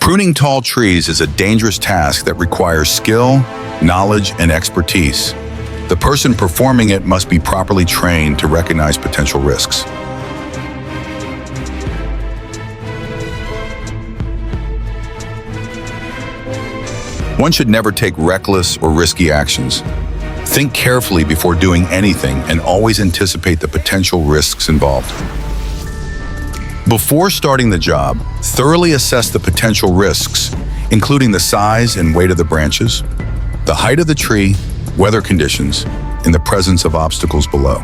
Pruning tall trees is a dangerous task that requires skill, knowledge, and expertise. The person performing it must be properly trained to recognize potential risks. One should never take reckless or risky actions. Think carefully before doing anything and always anticipate the potential risks involved. Before starting the job, thoroughly assess the potential risks, including the size and weight of the branches, the height of the tree, weather conditions, and the presence of obstacles below.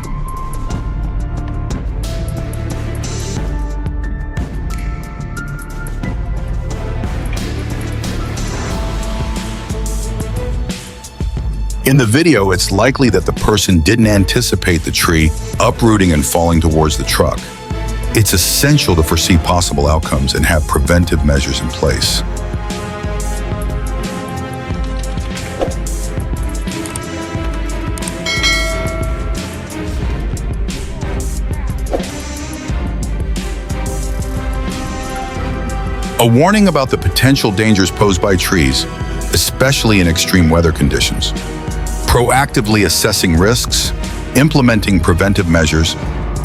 In the video, it's likely that the person didn't anticipate the tree uprooting and falling towards the truck. It's essential to foresee possible outcomes and have preventive measures in place. A warning about the potential dangers posed by trees, especially in extreme weather conditions. Proactively assessing risks, implementing preventive measures,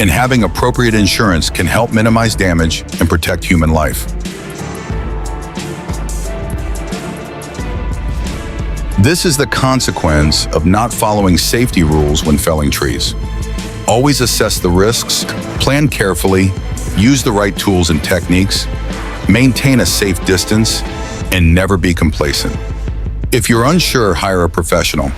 and having appropriate insurance can help minimize damage and protect human life. This is the consequence of not following safety rules when felling trees. Always assess the risks, plan carefully, use the right tools and techniques, maintain a safe distance, and never be complacent. If you're unsure, hire a professional.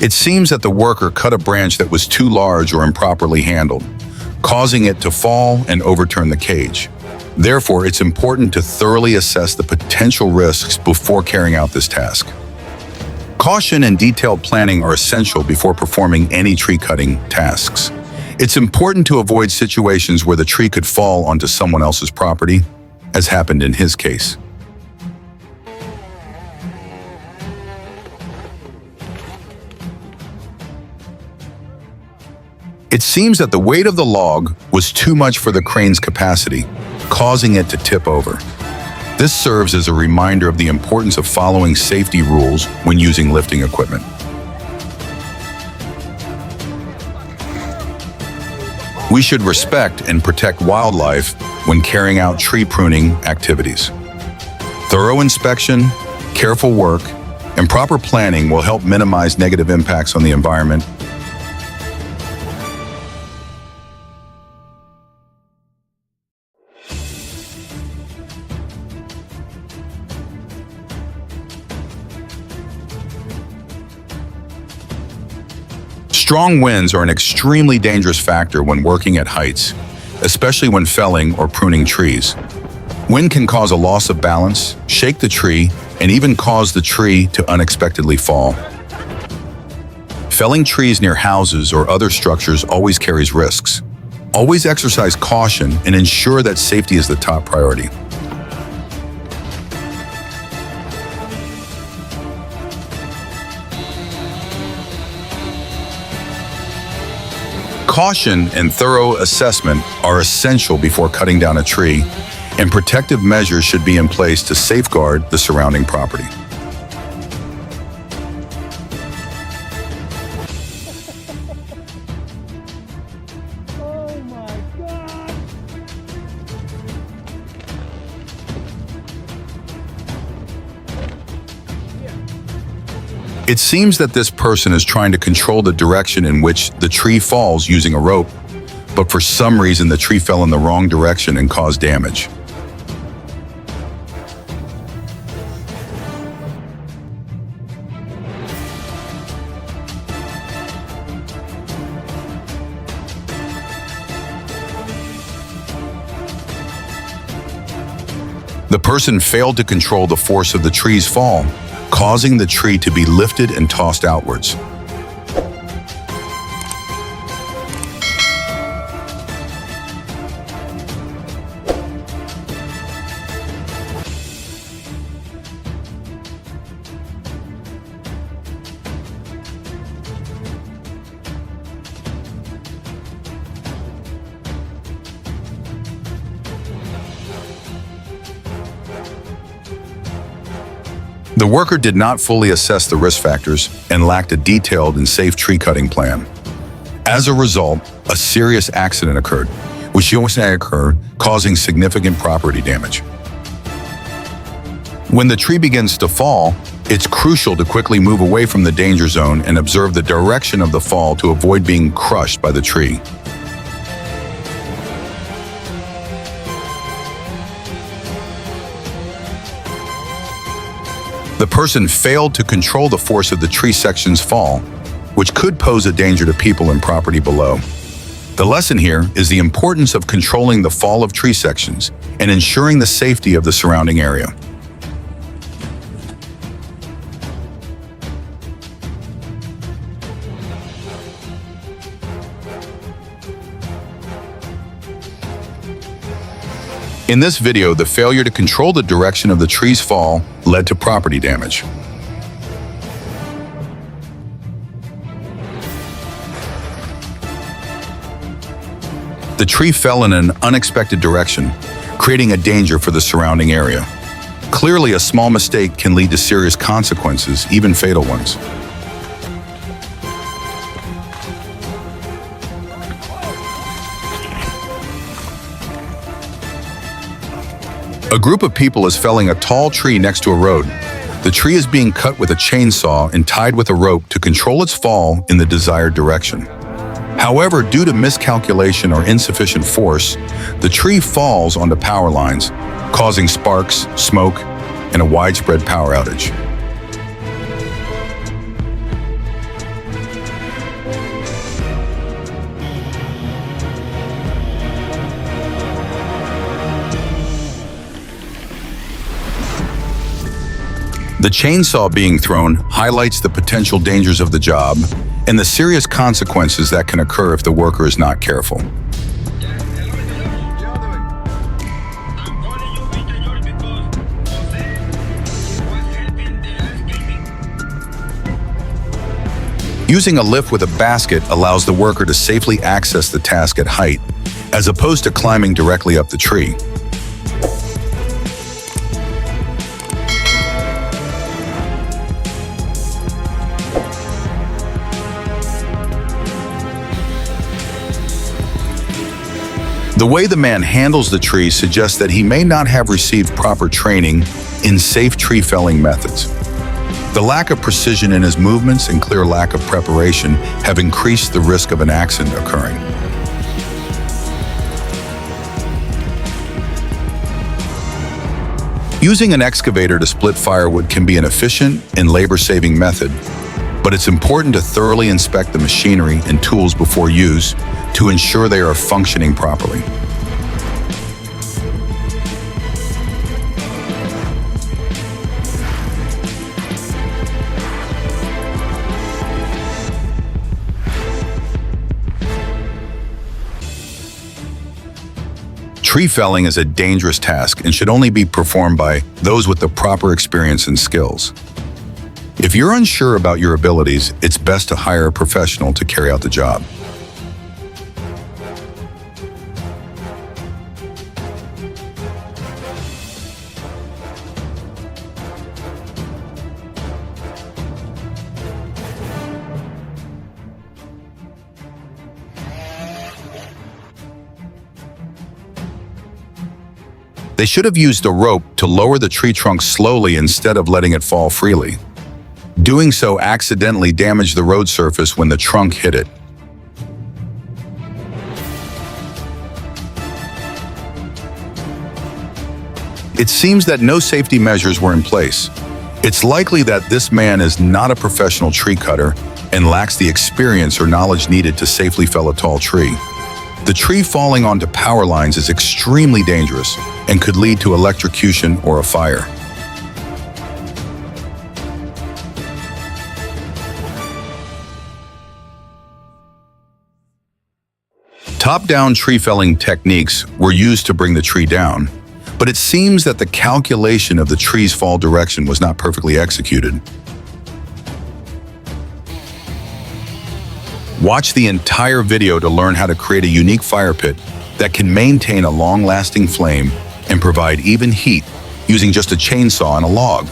It seems that the worker cut a branch that was too large or improperly handled, causing it to fall and overturn the cage. Therefore, it's important to thoroughly assess the potential risks before carrying out this task. Caution and detailed planning are essential before performing any tree cutting tasks. It's important to avoid situations where the tree could fall onto someone else's property, as happened in his case. It seems that the weight of the log was too much for the crane's capacity, causing it to tip over. This serves as a reminder of the importance of following safety rules when using lifting equipment. We should respect and protect wildlife when carrying out tree pruning activities. Thorough inspection, careful work, and proper planning will help minimize negative impacts on the environment. Strong winds are an extremely dangerous factor when working at heights, especially when felling or pruning trees. Wind can cause a loss of balance, shake the tree, and even cause the tree to unexpectedly fall. Felling trees near houses or other structures always carries risks. Always exercise caution and ensure that safety is the top priority. Caution and thorough assessment are essential before cutting down a tree, and protective measures should be in place to safeguard the surrounding property. Oh my God! It seems that this person is trying to control the direction in which the tree falls using a rope, but for some reason the tree fell in the wrong direction and caused damage. The person failed to control the force of the tree's fall, causing the tree to be lifted and tossed outwards. The worker did not fully assess the risk factors and lacked a detailed and safe tree cutting plan. As a result, a serious accident occurred, which occurred, causing significant property damage. When the tree begins to fall, it's crucial to quickly move away from the danger zone and observe the direction of the fall to avoid being crushed by the tree. The person failed to control the force of the tree section's fall, which could pose a danger to people and property below. The lesson here is the importance of controlling the fall of tree sections and ensuring the safety of the surrounding area. In this video, the failure to control the direction of the tree's fall led to property damage. The tree fell in an unexpected direction, creating a danger for the surrounding area. Clearly, a small mistake can lead to serious consequences, even fatal ones. A group of people is felling a tall tree next to a road. The tree is being cut with a chainsaw and tied with a rope to control its fall in the desired direction. However, due to miscalculation or insufficient force, the tree falls onto power lines, causing sparks, smoke, and a widespread power outage. The chainsaw being thrown highlights the potential dangers of the job and the serious consequences that can occur if the worker is not careful. Using a lift with a basket allows the worker to safely access the task at height, as opposed to climbing directly up the tree. The way the man handles the tree suggests that he may not have received proper training in safe tree felling methods. The lack of precision in his movements and clear lack of preparation have increased the risk of an accident occurring. Using an excavator to split firewood can be an efficient and labor-saving method, but it's important to thoroughly inspect the machinery and tools before use to ensure they are functioning properly. Tree felling is a dangerous task and should only be performed by those with the proper experience and skills. If you're unsure about your abilities, it's best to hire a professional to carry out the job. They should have used a rope to lower the tree trunk slowly instead of letting it fall freely. Doing so accidentally damaged the road surface when the trunk hit it. It seems that no safety measures were in place. It's likely that this man is not a professional tree cutter and lacks the experience or knowledge needed to safely fell a tall tree. The tree falling onto power lines is extremely dangerous and could lead to electrocution or a fire. Top-down tree felling techniques were used to bring the tree down, but it seems that the calculation of the tree's fall direction was not perfectly executed. Watch the entire video to learn how to create a unique fire pit that can maintain a long-lasting flame and provide even heat using just a chainsaw and a log.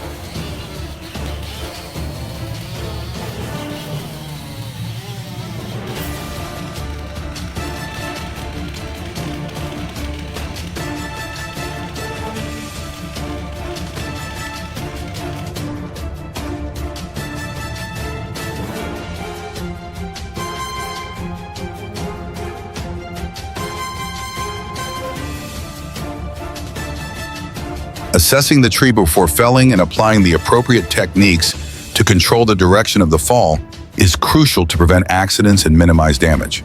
Assessing the tree before felling and applying the appropriate techniques to control the direction of the fall is crucial to prevent accidents and minimize damage.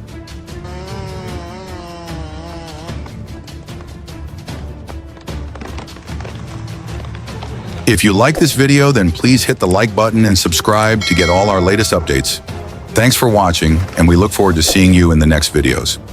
If you like this video, then please hit the like button and subscribe to get all our latest updates. Thanks for watching, and we look forward to seeing you in the next videos.